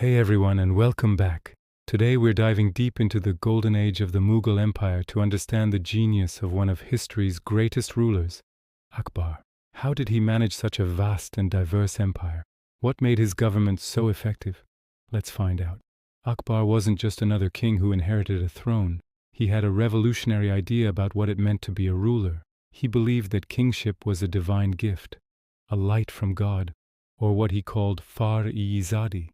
Hey everyone, and welcome back. Today we're diving deep into the golden age of the Mughal Empire to understand the genius of one of history's greatest rulers, Akbar. How did he manage such a vast and diverse empire? What made his government so effective? Let's find out. Akbar wasn't just another king who inherited a throne. He had a revolutionary idea about what it meant to be a ruler. He believed that kingship was a divine gift, a light from God, or what he called far-i-izadi.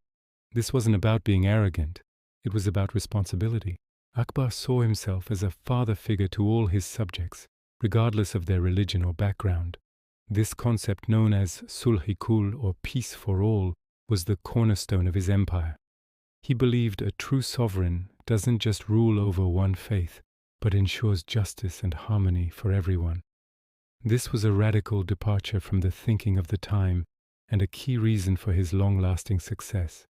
This wasn't about being arrogant. It was about responsibility. Akbar saw himself as a father figure to all his subjects, regardless of their religion or background. This concept, known as sulh-i-kul, or peace for all, was the cornerstone of his empire. He believed a true sovereign doesn't just rule over one faith, but ensures justice and harmony for everyone. This was a radical departure from the thinking of the time and a key reason for his long-lasting success.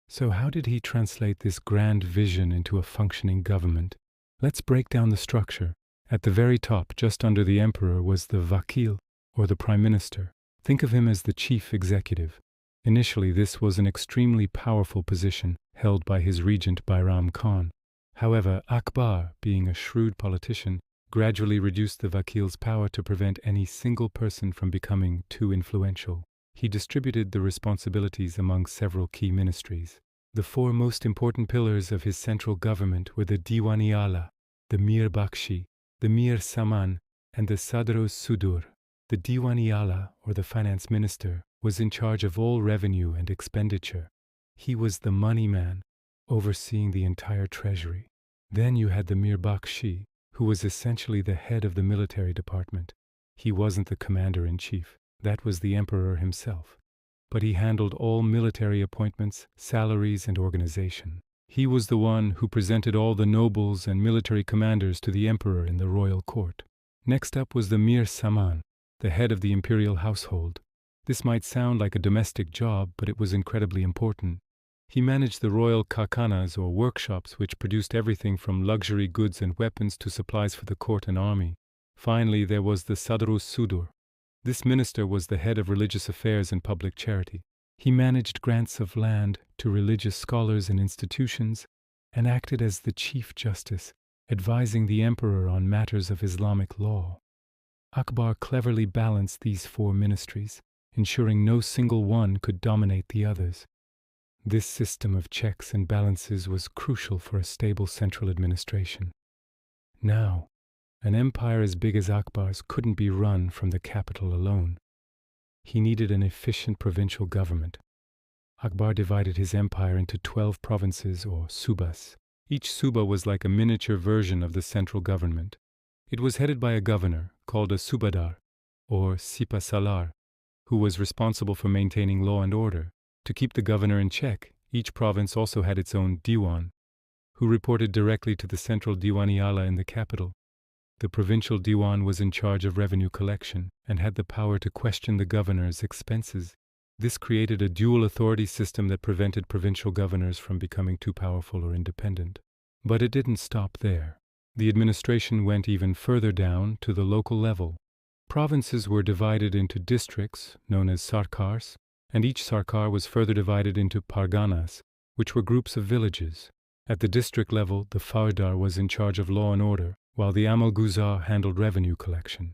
So how did he translate this grand vision into a functioning government? Let's break down the structure. At the very top, just under the emperor, was the Vakil, or the prime minister. Think of him as the chief executive. Initially, this was an extremely powerful position held by his regent Bairam Khan. However, Akbar, being a shrewd politician, gradually reduced the Vakil's power to prevent any single person from becoming too influential. He distributed the responsibilities among several key ministries. The four most important pillars of his central government were the Diwani Ala, the Mir Bakshi, the Mir Saman, and the Sadr-us-Sudur. The Diwani Ala, or the finance minister, was in charge of all revenue and expenditure. He was the money man, overseeing the entire treasury. Then you had the Mir Bakshi, who was essentially the head of the military department. He wasn't the commander-in-chief. That was the emperor himself. But he handled all military appointments, salaries, and organization. He was the one who presented all the nobles and military commanders to the emperor in the royal court. Next up was the Mir Saman, the head of the imperial household. This might sound like a domestic job, but it was incredibly important. He managed the royal karkhanas, or workshops, which produced everything from luxury goods and weapons to supplies for the court and army. Finally, there was the Sadr-us-Sudur. This minister was the head of religious affairs and public charity. He managed grants of land to religious scholars and institutions and acted as the chief justice, advising the emperor on matters of Islamic law. Akbar cleverly balanced these four ministries, ensuring no single one could dominate the others. This system of checks and balances was crucial for a stable central administration. Now, an empire as big as Akbar's couldn't be run from the capital alone. He needed an efficient provincial government. Akbar divided his empire into 12 provinces, or subas. Each suba was like a miniature version of the central government. It was headed by a governor, called a subadar, or sipasalar, who was responsible for maintaining law and order. To keep the governor in check, each province also had its own diwan, who reported directly to the central Diwani Ala in the capital. The provincial diwan was in charge of revenue collection and had the power to question the governor's expenses. This created a dual authority system that prevented provincial governors from becoming too powerful or independent. But it didn't stop there. The administration went even further down to the local level. Provinces were divided into districts, known as sarkars, and each sarkar was further divided into parganas, which were groups of villages. At the district level, the fardar was in charge of law and order, while the amalguzar handled revenue collection.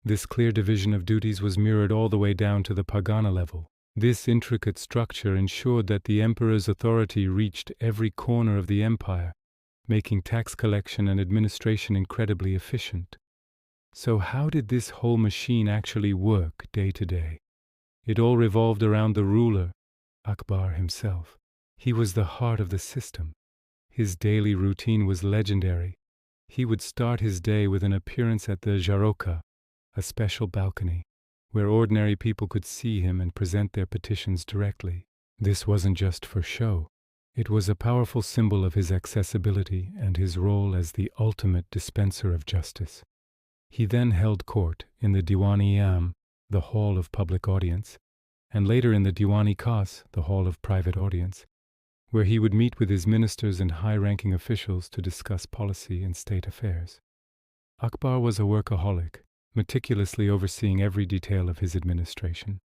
This clear division of duties was mirrored all the way down to the pargana level. This intricate structure ensured that the emperor's authority reached every corner of the empire, making tax collection and administration incredibly efficient. So how did this whole machine actually work day to day? It all revolved around the ruler, Akbar himself. He was the heart of the system. His daily routine was legendary. He would start his day with an appearance at the Jaroka, a special balcony, where ordinary people could see him and present their petitions directly. This wasn't just for show. It was a powerful symbol of his accessibility and his role as the ultimate dispenser of justice. He then held court in the Diwani-Am, the hall of public audience, and later in the Diwani-Khas, the hall of private audience, where he would meet with his ministers and high-ranking officials to discuss policy and state affairs. Akbar was a workaholic, meticulously overseeing every detail of his administration.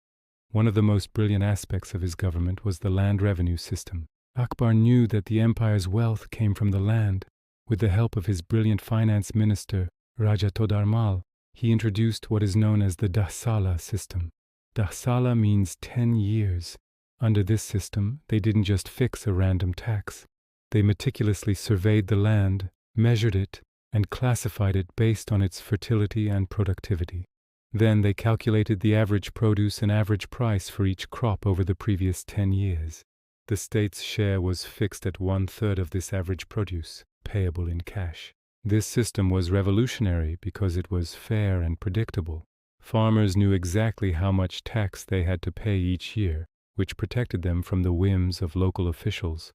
One of the most brilliant aspects of his government was the land revenue system. Akbar knew that the empire's wealth came from the land. With the help of his brilliant finance minister, Raja Todarmal, he introduced what is known as the Dahsala system. Dahsala means 10 years. Under this system, they didn't just fix a random tax. They meticulously surveyed the land, measured it, and classified it based on its fertility and productivity. Then they calculated the average produce and average price for each crop over the previous 10 years. The state's share was fixed at 1/3 of this average produce, payable in cash. This system was revolutionary because it was fair and predictable. Farmers knew exactly how much tax they had to pay each year, which protected them from the whims of local officials.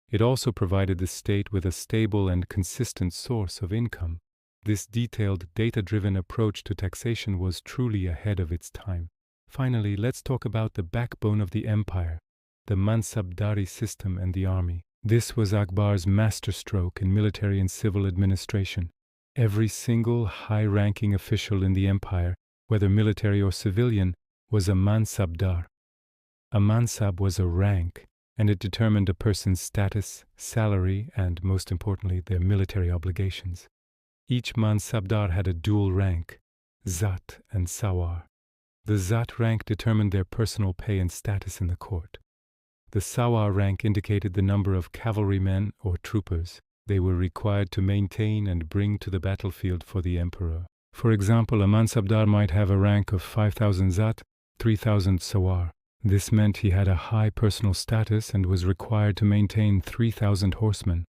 It also provided the state with a stable and consistent source of income. This detailed, data-driven approach to taxation was truly ahead of its time. Finally, let's talk about the backbone of the empire, the Mansabdari system and the army. This was Akbar's masterstroke in military and civil administration. Every single high-ranking official in the empire, whether military or civilian, was a Mansabdar. A Mansab was a rank, and it determined a person's status, salary, and, most importantly, their military obligations. Each Mansabdar had a dual rank, Zat and Sawar. The Zat rank determined their personal pay and status in the court. The Sawar rank indicated the number of cavalrymen or troopers they were required to maintain and bring to the battlefield for the emperor. For example, a Mansabdar might have a rank of 5,000 Zat, 3,000 Sawar. This meant he had a high personal status and was required to maintain 3,000 horsemen.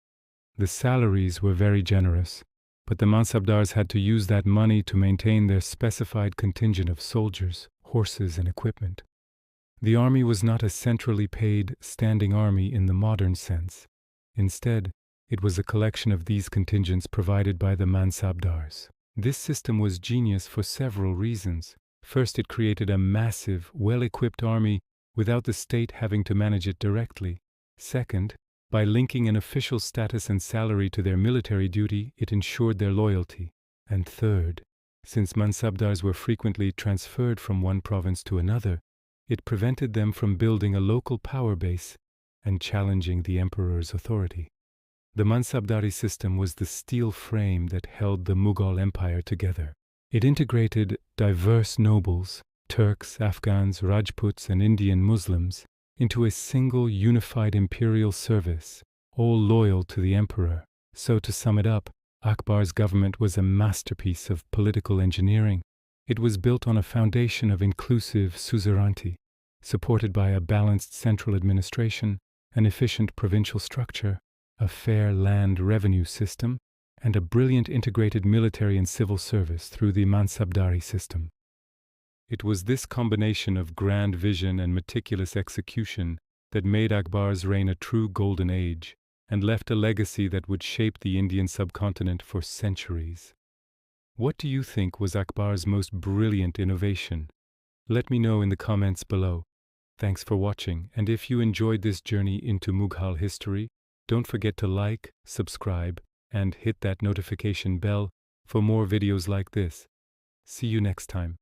The salaries were very generous, but the Mansabdars had to use that money to maintain their specified contingent of soldiers, horses, and equipment. The army was not a centrally paid, standing army in the modern sense. Instead, it was a collection of these contingents provided by the Mansabdars. This system was genius for several reasons. First, it created a massive, well-equipped army without the state having to manage it directly. Second, by linking an official status and salary to their military duty, it ensured their loyalty. And third, since Mansabdars were frequently transferred from one province to another, it prevented them from building a local power base and challenging the emperor's authority. The Mansabdari system was the steel frame that held the Mughal Empire together. It integrated diverse nobles, Turks, Afghans, Rajputs, and Indian Muslims, into a single unified imperial service, all loyal to the emperor. So to sum it up, Akbar's government was a masterpiece of political engineering. It was built on a foundation of inclusive suzerainty, supported by a balanced central administration, an efficient provincial structure, a fair land revenue system, and a brilliant integrated military and civil service through the Mansabdari system. It was this combination of grand vision and meticulous execution that made Akbar's reign a true golden age and left a legacy that would shape the Indian subcontinent for centuries. What do you think was Akbar's most brilliant innovation? Let me know in the comments below. Thanks for watching, and if you enjoyed this journey into Mughal history, don't forget to like, subscribe, and hit that notification bell for more videos like this. See you next time.